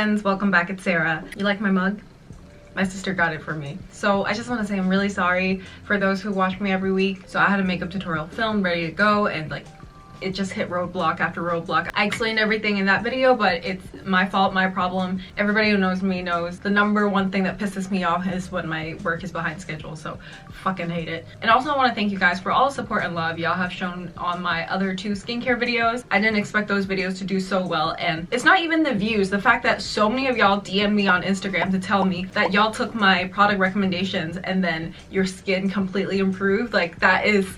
friends, welcome back. It's Sarah. You like my mug? My sister got it for me. So I just want to say I'm really sorry for those who watch me every week. So I had a makeup tutorial filmed, ready to go, and like it just hit roadblock after roadblock. I explained everything in that video, but it's my fault, my problem. Everybody who knows me knows the number one thing that pisses me off is when my work is behind schedule, so fucking hate it. And also I want to thank you guys for all the support and love y'all have shown on my other 2 skincare videos. I didn't expect those videos to do so well, and it's not even the views. The fact that so many of y'all DM me on Instagram to tell me that y'all took my product recommendations and then your skin completely improved, like that is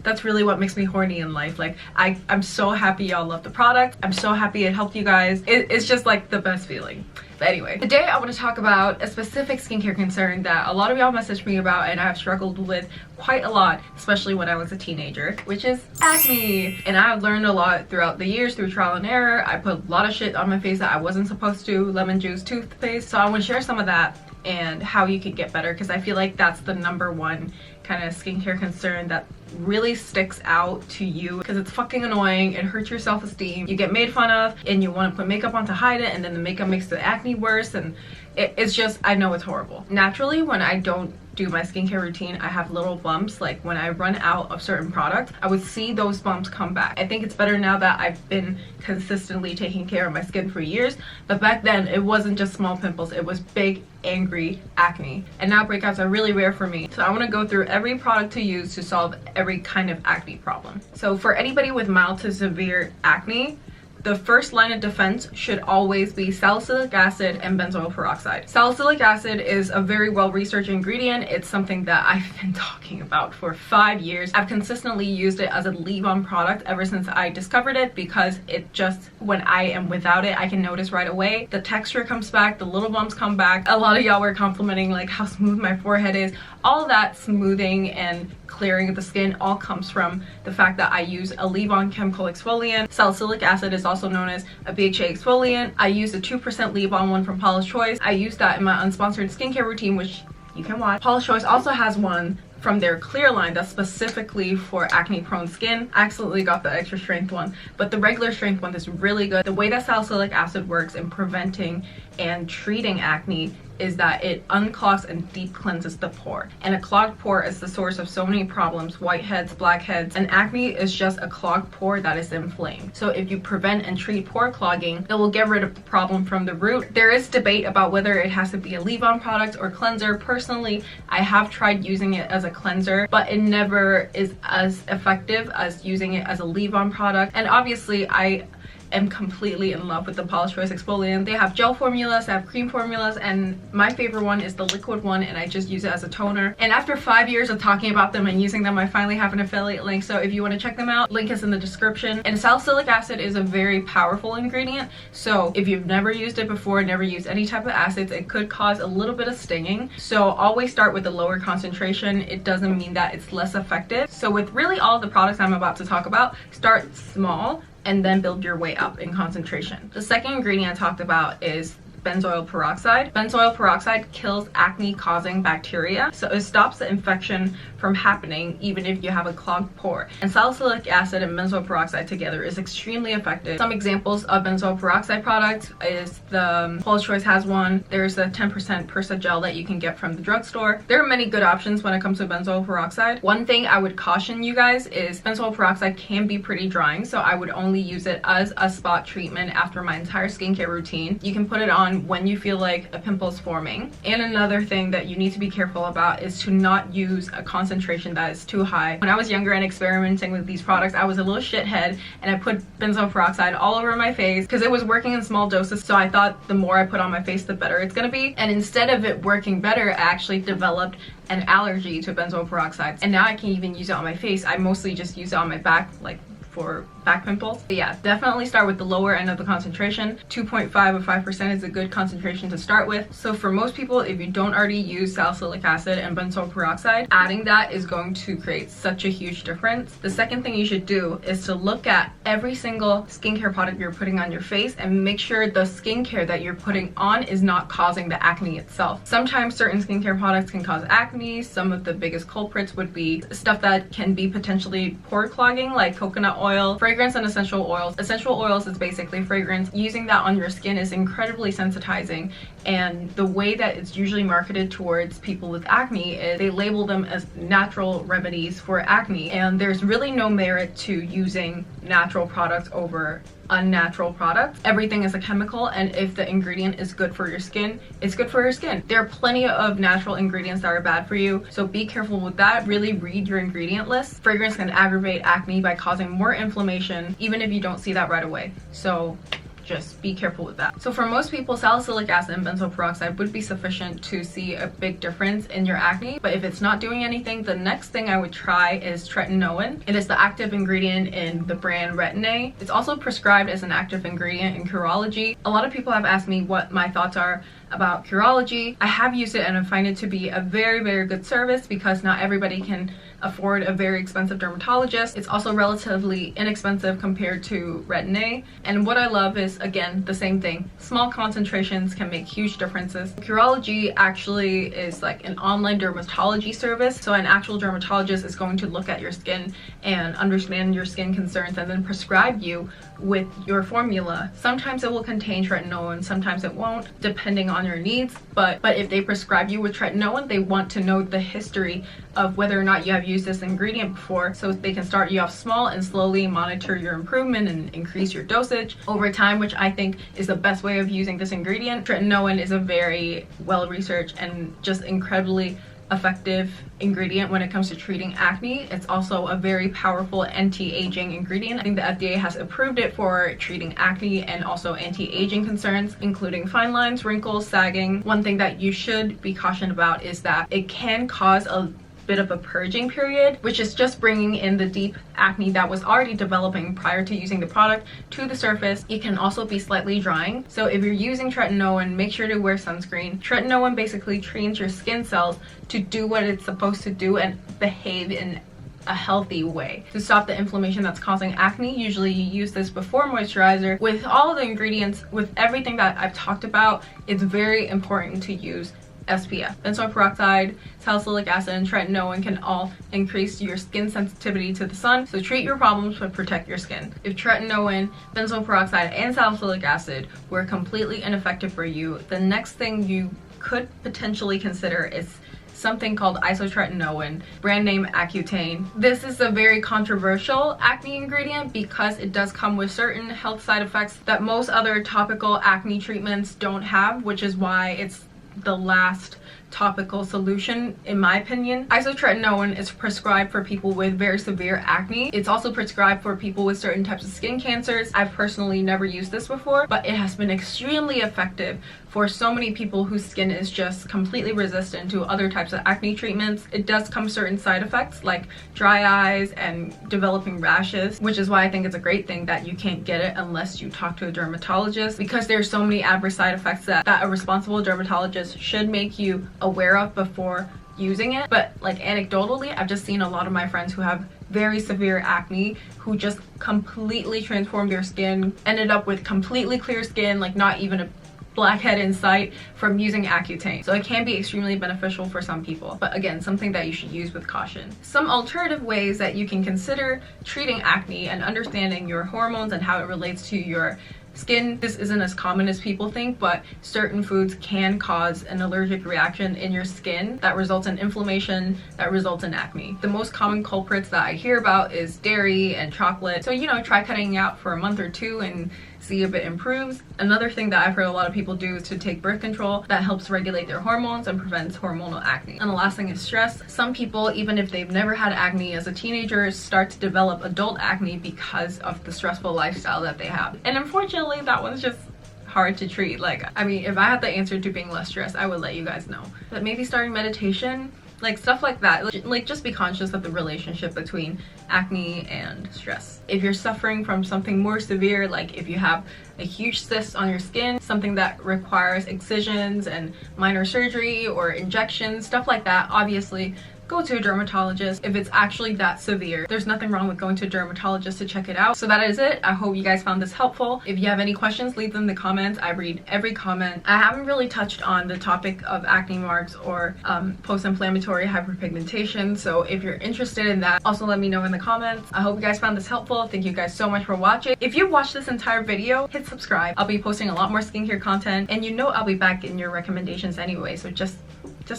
that's really what makes me horny in life. Like I'm so happy y'all love the product. I'm so happy it helped you guys. It's just like the best feeling. But anyway, today I want to talk about a specific skincare concern that a lot of y'all messaged me about and I've struggled with quite a lot, especially when I was a teenager, which is acne. And I've learned a lot throughout the years through trial and error. I put a lot of shit on my face that I wasn't supposed to, lemon juice, toothpaste. So I want to share some of that and how you can get better, because I feel like that's the #1 kind of skincare concern that really sticks out to you, because it's fucking annoying. It hurts your self-esteem. You get made fun of and you want to put makeup on to hide it, and then the makeup makes the acne worse, and it's just, I know it's horrible. Naturally, when I don't do my skincare routine, I have little bumps. Like when I run out of certain products, I would see those bumps come back. I think it's better now that I've been consistently taking care of my skin for years, but back then it wasn't just small pimples, it was big angry acne, and now breakouts are really rare for me. So I want to go through every product to use to solve every kind of acne problem. So for anybody with mild to severe acne, the first line of defense should always be salicylic acid and benzoyl peroxide. Salicylic acid is a very well-researched ingredient. It's something that I've been talking about for 5 years. I've consistently used it as a leave-on product ever since I discovered it, because it just, when I am without it, I can notice right away. The texture comes back, the little bumps come back. A lot of y'all were complimenting like how smooth my forehead is. All of that smoothing and clearing of the skin all comes from the fact that I use a leave-on chemical exfoliant. Salicylic acid is also known as a BHA exfoliant. I use a 2% leave-on one from Paula's Choice. I use that in my unsponsored skincare routine, which you can watch. Paula's Choice also has one from their clear line that's specifically for acne prone skin. I absolutely got the extra strength one, but the regular strength one is really good. The way that salicylic acid works in preventing and treating acne is that it unclogs and deep cleanses the pore, and a clogged pore is the source of so many problems: whiteheads, blackheads, and acne is just a clogged pore that is inflamed. So if you prevent and treat pore clogging, it will get rid of the problem from the root. There is debate about whether it has to be a leave-on product or cleanser. Personally, I have tried using it as a cleanser, but it never is as effective as using it as a leave-on product. And obviously I am completely in love with the Paula's Choice exfoliant. They have gel formulas, they have cream formulas, and my favorite one is the liquid one, and I just use it as a toner. And after 5 years of talking about them and using them, I finally have an affiliate link, so if you want to check them out, link is in the description. And salicylic acid is a very powerful ingredient, so if you've never used it before, never used any type of acids, it could cause a little bit of stinging. So always start with a lower concentration. It doesn't mean that it's less effective. So with really all the products I'm about to talk about, start small and then build your way up in concentration. The second ingredient I talked about is benzoyl peroxide. Benzoyl peroxide kills acne causing bacteria, so it stops the infection from happening even if you have a clogged pore. And salicylic acid and benzoyl peroxide together is extremely effective. Some examples of benzoyl peroxide products is the Paula's Choice has one. There's the 10% Persa gel that you can get from the drugstore. There are many good options when it comes to benzoyl peroxide. One thing I would caution you guys is benzoyl peroxide can be pretty drying, so I would only use it as a spot treatment after my entire skincare routine. You can put it on when you feel like a pimple is forming. And another thing that you need to be careful about is to not use a concentration that is too high. When I was younger and experimenting with these products, I was a little shithead and I put benzoyl peroxide all over my face because it was working in small doses, so I thought the more I put on my face the better it's gonna be. And instead of it working better, I actually developed an allergy to benzoyl peroxide, and now I can even use it on my face. I mostly just use it on my back, like for back pimples. But yeah, definitely start with the lower end of the concentration. 2.5 or 5% is a good concentration to start with. So for most people, if you don't already use salicylic acid and benzoyl peroxide, adding that is going to create such a huge difference. The second thing you should do is to look at every single skincare product you're putting on your face and make sure the skincare that you're putting on is not causing the acne itself. Sometimes certain skincare products can cause acne. Some of the biggest culprits would be stuff that can be potentially pore clogging, like coconut oil, fragrance Fragrance and essential oils. Essential oils is basically fragrance. Using that on your skin is incredibly sensitizing, and the way that it's usually marketed towards people with acne is they label them as natural remedies for acne, and there's really no merit to using natural products over unnatural products. Everything is a chemical, and if the ingredient is good for your skin, it's good for your skin. There are plenty of natural ingredients that are bad for you, so be careful with that. Really read your ingredient list. Fragrance can aggravate acne by causing more inflammation, even if you don't see that right away. So just be careful with that. So for most people, salicylic acid and benzoyl peroxide would be sufficient to see a big difference in your acne, but if it's not doing anything, the next thing I would try is tretinoin. It is the active ingredient in the brand retin-A. It's also prescribed as an active ingredient in curology. A lot of people have asked me what my thoughts are about curology. I have used it and I find it to be a very, very good service because not everybody can afford a very expensive dermatologist. It's also relatively inexpensive compared to retin-A, and what I love is, again, the same thing. Small concentrations can make huge differences. Curology actually is like an online dermatology service, so an actual dermatologist is going to look at your skin and understand your skin concerns and then prescribe you with your formula. Sometimes it will contain tretinoin, sometimes it won't, depending on your needs, but if they prescribe you with tretinoin, they want to know the history of whether or not you have used this ingredient before, so they can start you off small and slowly monitor your improvement and increase your dosage over time, which I think is the best way of using this ingredient. Tretinoin is a very well-researched and just incredibly effective ingredient when it comes to treating acne. It's also a very powerful anti-aging ingredient. I think the FDA has approved it for treating acne and also anti-aging concerns, including fine lines, wrinkles, sagging. One thing that you should be cautioned about is that it can cause a bit of a purging period, which is just bringing in the deep acne that was already developing prior to using the product to the surface. It can also be slightly drying, so if you're using tretinoin, make sure to wear sunscreen. Tretinoin basically trains your skin cells to do what it's supposed to do and behave in a healthy way to stop the inflammation that's causing acne. Usually you use this before moisturizer. With all the ingredients, with everything that I've talked about, it's very important to use SPF. Benzoyl peroxide, salicylic acid, and tretinoin can all increase your skin sensitivity to the sun, so treat your problems but protect your skin. If tretinoin, benzoyl peroxide, and salicylic acid were completely ineffective for you, the next thing you could potentially consider is something called Isotretinoin, brand name Accutane. This is a very controversial acne ingredient because it does come with certain health side effects that most other topical acne treatments don't have, which is why it's the last topical solution in my opinion. Isotretinoin is prescribed for people with very severe acne. It's also prescribed for people with certain types of skin cancers. I've personally never used this before, but it has been extremely effective for so many people whose skin is just completely resistant to other types of acne treatments. It does come certain side effects like dry eyes and developing rashes, which is why I think it's a great thing that you can't get it unless you talk to a dermatologist, because there's so many adverse side effects that a responsible dermatologist should make you aware of before using it. But like anecdotally, I've just seen a lot of my friends who have very severe acne who just completely transformed their skin, ended up with completely clear skin, like not even a blackhead in sight from using Accutane. So it can be extremely beneficial for some people, but again, something that you should use with caution. Some alternative ways that you can consider treating acne and understanding your hormones and how it relates to your skin. This isn't as common as people think, but certain foods can cause an allergic reaction in your skin that results in inflammation, that results in acne. The most common culprits that I hear about is dairy and chocolate. So, you know, try cutting out for a month or two and see if it improves. Another thing that I've heard a lot of people do is to take birth control. That helps regulate their hormones and prevents hormonal acne. And the last thing is stress. Some people, even if they've never had acne as a teenager, start to develop adult acne because of the stressful lifestyle that they have. And unfortunately, that one's just hard to treat. Like, I mean, if I had the answer to being less stressed, I would let you guys know. But maybe starting meditation, like stuff like that. Like, just be conscious of the relationship between acne and stress. If you're suffering from something more severe, like if you have a huge cyst on your skin, something that requires excisions and minor surgery or injections, stuff like that, obviously go to a dermatologist if it's actually that severe. There's nothing wrong with going to a dermatologist to check it out. So that is it. I hope you guys found this helpful. If you have any questions, leave them in the comments. I read every comment. I haven't really touched on the topic of acne marks or post-inflammatory hyperpigmentation, so if you're interested in that, also let me know in the comments. I hope you guys found this helpful. Thank you guys so much for watching. If you watched this entire video, hit subscribe. I'll be posting a lot more skincare content, and you know I'll be back in your recommendations anyway, so just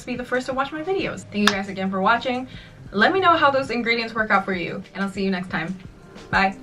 be the first to watch my videos. Thank you guys again for watching. Let me know how those ingredients work out for you, and I'll see you next time. Bye.